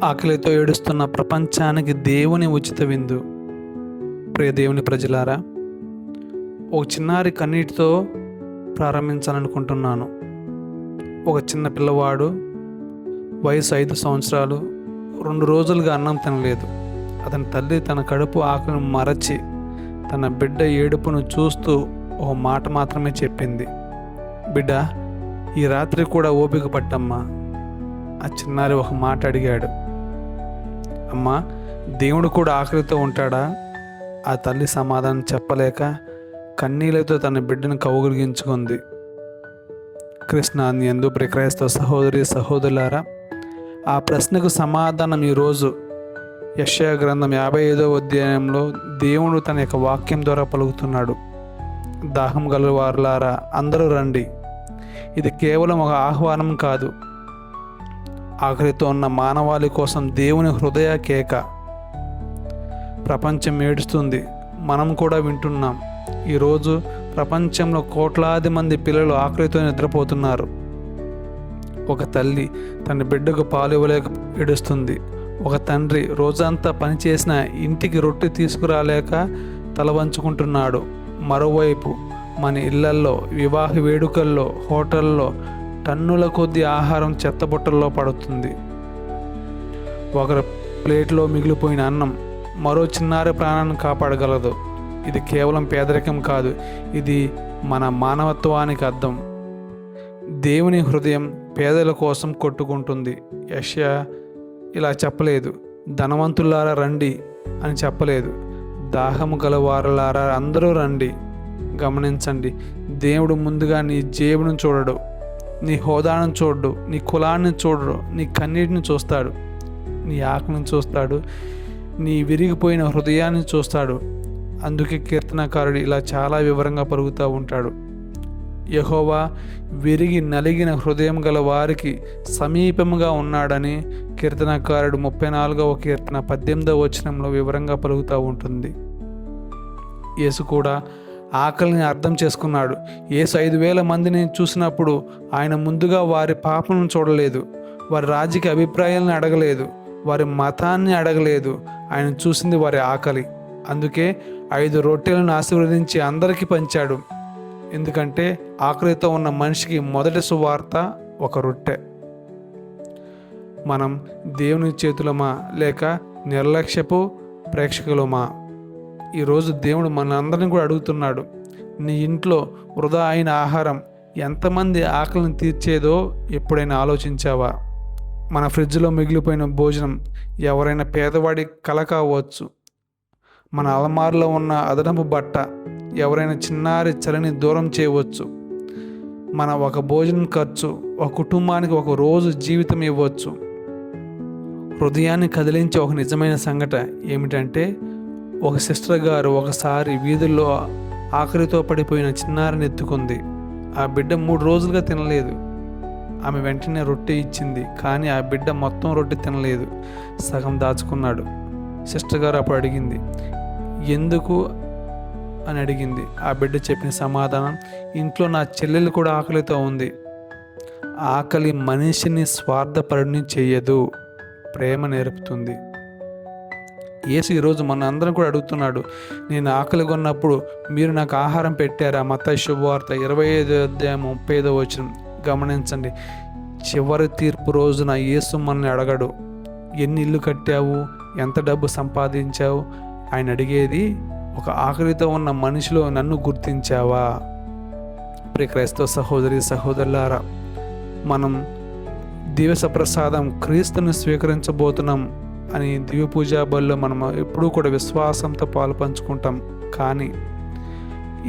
ఆకలితో ఏడుస్తున్న ప్రపంచానికి దేవుని ఉచిత విందు. ప్రియ దేవుని ప్రజలారా, ఒక చిన్నారి కన్నీటితో ప్రారంభించాలనుకుంటున్నాను. ఒక చిన్న పిల్లవాడు, వయసు 5 సంవత్సరాలు, 2 రోజులుగా అన్నం తినలేదు. అతని తల్లి తన కడుపు ఆకలిని మరచి తన బిడ్డ ఏడుపును చూస్తూ ఒక మాట మాత్రమే చెప్పింది, బిడ్డ, ఈ రాత్రి కూడా ఓపిక పట్టమ్మా. ఆ చిన్నారి ఒక మాట అడిగాడు, అమ్మా, దేవుడు కూడా ఆకలితో ఉంటాడా? ఆ తల్లి సమాధానం చెప్పలేక కన్నీళ్లతో తన బిడ్డను కౌగిలించుకుంది. కృష్ణాన్ని యందు క్రైస్తవ సహోదరి సహోదరులారా, ఆ ప్రశ్నకు సమాధానం ఈరోజు యెషయా గ్రంథం 55వ అధ్యాయంలో దేవుడు తన యొక్క వాక్యం ద్వారా పలుకుతున్నాడు. దాహం గల వారులారా అందరూ రండి. ఇది కేవలం ఒక ఆహ్వానం కాదు, ఆకలితో ఉన్న మానవాళి కోసం దేవుని హృదయ కేక. ప్రపంచం ఏడుస్తుంది, మనం కూడా వింటున్నాం. ఈరోజు ప్రపంచంలో కోట్లాది మంది పిల్లలు ఆకలితో నిద్రపోతున్నారు. ఒక తల్లి తన బిడ్డకు పాలు ఇవ్వలేక ఏడుస్తుంది. ఒక తండ్రి రోజంతా పనిచేసిన ఇంటికి రొట్టె తీసుకురాలేక తల వంచుకుంటున్నాడు. మరోవైపు మన ఇళ్లల్లో, వివాహ వేడుకల్లో, హోటల్లో టన్నుల కొద్ది ఆహారం చెత్తబుట్టల్లో పడుతుంది. ఒకరి ప్లేట్లో మిగిలిపోయిన అన్నం మరో చిన్నారి ప్రాణాన్ని కాపాడగలదు. ఇది కేవలం పేదరికం కాదు, ఇది మన మానవత్వానికి అర్థం. దేవుని హృదయం పేదల కోసం కొట్టుకుంటుంది. యెషయా ఇలా చెప్పలేదు, ధనవంతులారా రండి అని చెప్పలేదు, దాహము గల వారులారా అందరూ రండి. గమనించండి, దేవుడు ముందుగా నీ జేబును చూడడు, నీ హోదాను చూడడు, నీ కులాన్ని చూడడు, నీ కన్నీటిని చూస్తాడు, నీ ఆకలిని చూస్తాడు, నీ విరిగిపోయిన హృదయాన్ని చూస్తాడు. అందుకే కీర్తనకారుడు ఇలా చాలా వివరంగా పలుకుతూ ఉంటాడు, యెహోవా విరిగి నలిగిన హృదయం గల వారికి సమీపముగా ఉన్నాడని కీర్తనకారుడు 34వ కీర్తన 18వ వచనంలో వివరంగా పలుకుతూ ఉంటుంది. యేసు కూడా ఆకలిని అర్థం చేసుకున్నాడు. యేసు 5,000 మందిని చూసినప్పుడు ఆయన ముందుగా వారి పాపలను చూడలేదు, వారి రాజకీయ అభిప్రాయాలను అడగలేదు, వారి మతాన్ని అడగలేదు. ఆయన చూసింది వారి ఆకలి. అందుకే 5 రొట్టెలను ఆశీర్వదించి అందరికీ పంచాడు. ఎందుకంటే ఆకలితో ఉన్న మనిషికి మొదటి సువార్త ఒక రొట్టె. మనం దేవుని చేతులమా లేక నిర్లక్ష్యపు ప్రేక్షకులమా? ఈరోజు దేవుడు మనందరిని కూడా అడుగుతున్నాడు, నీ ఇంట్లో వృధా అయిన ఆహారం ఎంతమంది ఆకలిని తీర్చేదో ఎప్పుడైనా ఆలోచించావా? మన ఫ్రిడ్జ్లో మిగిలిపోయిన భోజనం ఎవరైనా పేదవాడి కల కావచ్చు. మన అలమారులో ఉన్న అదనపు బట్ట ఎవరైనా చిన్నారి చలిని దూరం చేయవచ్చు. మన ఒక భోజనం ఖర్చు ఒక కుటుంబానికి ఒక రోజు జీవితం ఇవ్వచ్చు. హృదయాన్ని కదిలించే ఒక నిజమైన సంఘటన ఏమిటంటే, ఒక సిస్టర్ గారు ఒకసారి వీధుల్లో ఆకలితో పడిపోయిన చిన్నారిని ఎత్తుకుంది. ఆ బిడ్డ 3 రోజులుగా తినలేదు. ఆమె వెంటనే రొట్టె ఇచ్చింది, కానీ ఆ బిడ్డ మొత్తం రొట్టె తినలేదు, సగం దాచుకున్నాడు. సిస్టర్ గారు అప్పుడు అడిగింది, ఎందుకు అని అడిగింది. ఆ బిడ్డ చెప్పిన సమాధానం, ఇంట్లో నా చెల్లెలు కూడా ఆకలితో ఉంది. ఆకలి మనిషిని స్వార్థపరుని చేయదు, ప్రేమ నేర్పుతుంది. యేసు ఈరోజు మన అందరం కూడా అడుగుతున్నాడు, నేను ఆకలిగా ఉన్నప్పుడు మీరు నాకు ఆహారం పెట్టారా? మత్తయి శుభవార్త 25వ అధ్యాయం 35వ వచనం. గమనించండి, చివరి తీర్పు రోజున యేసు మనల్ని అడగడు, ఎన్ని ఇల్లు కట్టావు, ఎంత డబ్బు సంపాదించావు. ఆయన అడిగేది, ఒక ఆకలితో ఉన్న మనిషిలో నన్ను గుర్తించావా? ప్రియ క్రైస్తవ సహోదరి సహోదరులారా, మనం దివస ప్రసాదం క్రీస్తుని స్వీకరించబోతున్నాం అని దివ్య పూజా బలిలో మనం ఎప్పుడూ కూడా విశ్వాసంతో పాలు పంచుకుంటాం. కానీ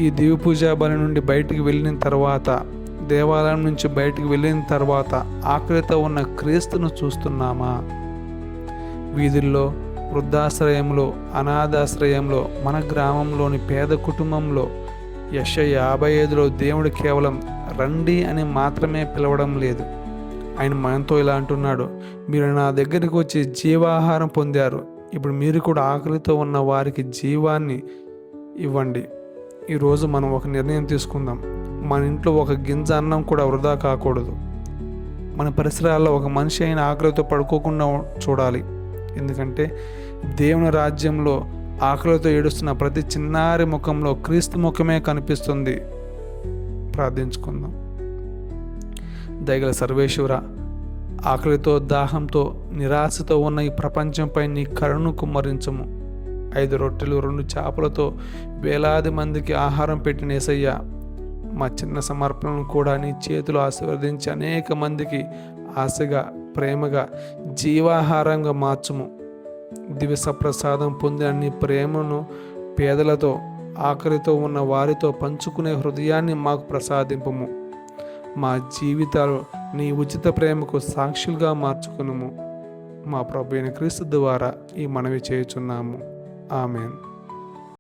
ఈ దివ్య పూజా బలి నుండి బయటికి వెళ్ళిన తర్వాత, దేవాలయం నుంచి బయటికి వెళ్ళిన తర్వాత ఆకలితో ఉన్న క్రీస్తును చూస్తున్నామా? వీధుల్లో, వృద్ధాశ్రయంలో, అనాథాశ్రయంలో, మన గ్రామంలోని పేద కుటుంబంలో యెషయా 55లో దేవుడు కేవలం రండి అని మాత్రమే పిలవడం లేదు. ఆయన మనతో ఇలా అంటున్నాడు, మీరు నా దగ్గరికి వచ్చి జీవాహారం పొందారు, ఇప్పుడు మీరు కూడా ఆకలితో ఉన్న వారికి జీవాన్ని ఇవ్వండి. ఈరోజు మనం ఒక నిర్ణయం తీసుకుందాం, మన ఇంట్లో ఒక గింజ అన్నం కూడా వృధా కాకూడదు. మన పరిసరాల్లో ఒక మనిషి అయిన ఆకలితో పడుకోకుండా చూడాలి. ఎందుకంటే దేవుని రాజ్యంలో ఆకలితో ఏడుస్తున్న ప్రతి చిన్నారి ముఖంలో క్రీస్తు ముఖమే కనిపిస్తుంది. ప్రార్థించుకుందాం. దయగల సర్వేశ్వర, ఆకలితో, దాహంతో, నిరాశతో ఉన్న ఈ ప్రపంచంపై నీ కరుణను కుమ్మరించము. 5 రొట్టెలు 2 చేపలతో వేలాది మందికి ఆహారం పెట్టిన యేసయ్య, మా చిన్న సమర్పణను కూడా నీ చేతులు ఆశీర్వదించి అనేక మందికి ఆశగా, ప్రేమగా, జీవాహారంగా మార్చుము. దివస ప్రసాదం పొందిన నీ ప్రేమను పేదలతో, ఆకలితో ఉన్న వారితో పంచుకునే హృదయాన్ని మాకు ప్రసాదింపుము. మా జీవితాలు నీ ఉచిత ప్రేమకు సాక్షులుగా మార్చుకునుము. మా ప్రభువైన క్రీస్తు ద్వారా ఈ మనవి చేయుచున్నాము. ఆమేన్.